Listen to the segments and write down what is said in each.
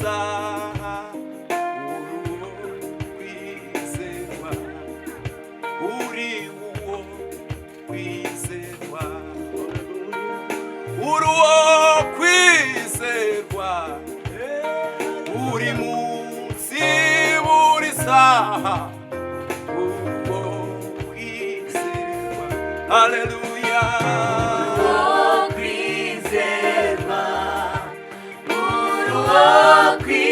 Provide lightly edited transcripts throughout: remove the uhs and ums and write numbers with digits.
saha uruwo kwizerwa uri uwo kwizerwa uruwo kwizerwa uri munsi buri saha uruwo kwizerwa haleluya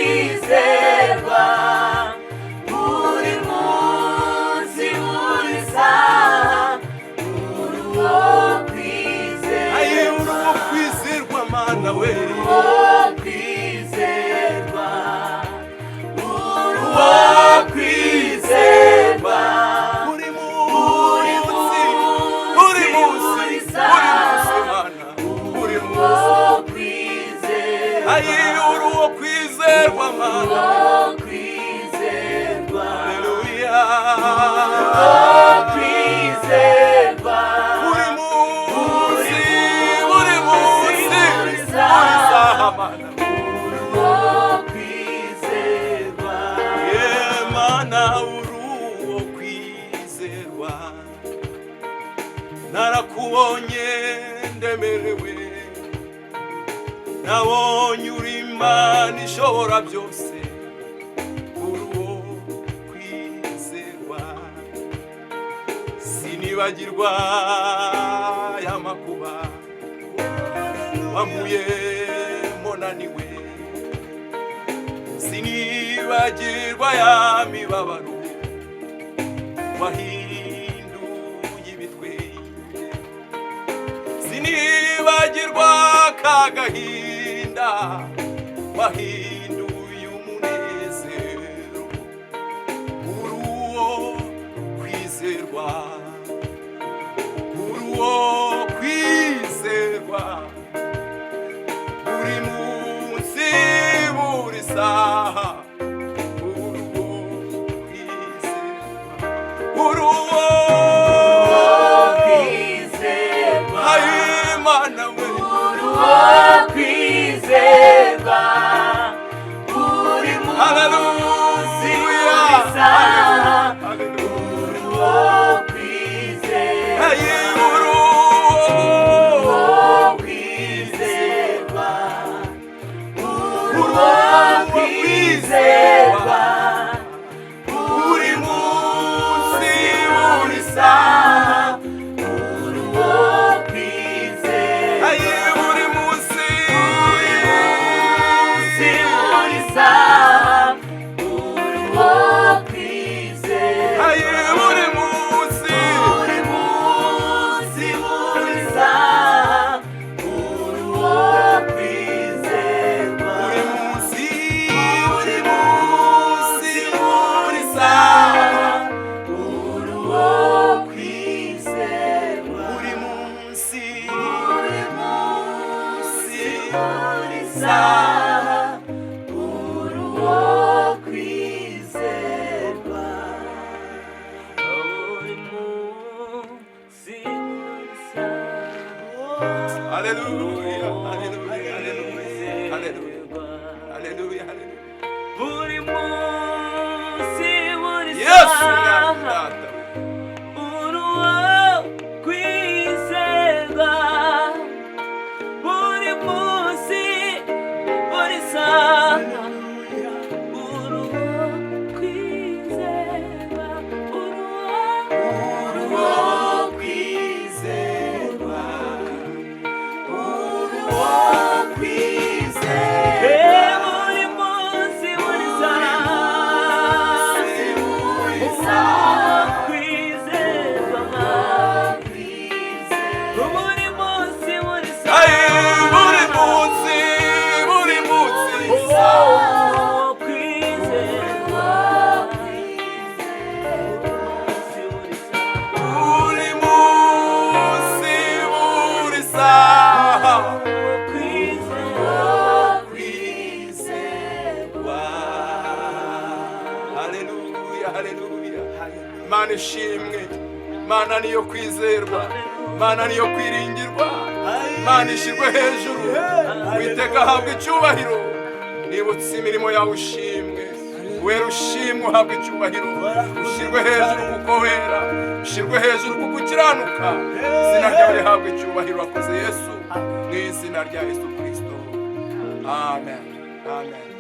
kwizerwa uri munsi buri saha uruwo kwizerwa ayi uruwo kwizerwa mana we kwizerwa uruwo kwizerwa uri munsi mana uri munsi ayi uruwo kwizerwa mana kwizerwa haleluya kwizerwa uri munsi buri saha mana kwizerwa ye mana uruwo kwizerwa narakubonye ndemerewe nabonye uri Imana ishobora byose uruwo kwizerwa sinibagirwa y'amakuba wamuyemo naniwe sinibagirwa y'amibabaro wahinduye ibitwenge sinibagirwa kagahinda wahinduye umunezero uruwo kwizerwa uruwo kwizerwa uri munsi buri saha uruwo kwizerwa uruwo kwizerwa Imana we kwizerwa uri munsi buri saha uruwo kwizerwa kwizerwa uruwo kwizerwa uri munsi buri saha uruwo kwizerwa uri munsi buri saha uruwo kwizerwa uri munsi buri saha uruwo kwizerwa uri munsi buri saha uruwo kwizerwa uri munsi buri saha saha uruwo kwizerwa buri munsi buri saha haleluya haleluya haleluya haleluya haleluya buri munsi buri yesu saha data uruwo kwizerwa buri munsi buri saha uruwo kwizerwa uruwo kwizerwa uruwo kwizerwa buri munsi buri saha kwizerwa buri munsi buri saha buri munsi kwizerwa buri munsi buri saha kwizerwa haleluya haleluya Mana ishimwe Mana niyo kwizerwa Mana niyo kwiringirwa Mana ishirwe hejuru Uwiteka ahabwa icyubahiro nibutse imirimo yawe ushimwe, wera ushimwe, uhabwe icyubahiro, ushyirwe hejuru kuko wera, ushyirwe hejuru kuko ukiranuka, izina ryawe rihabwe icyubahiro. Wakoze Yesu, mu izina rya Yesu Kristo, amen, amen.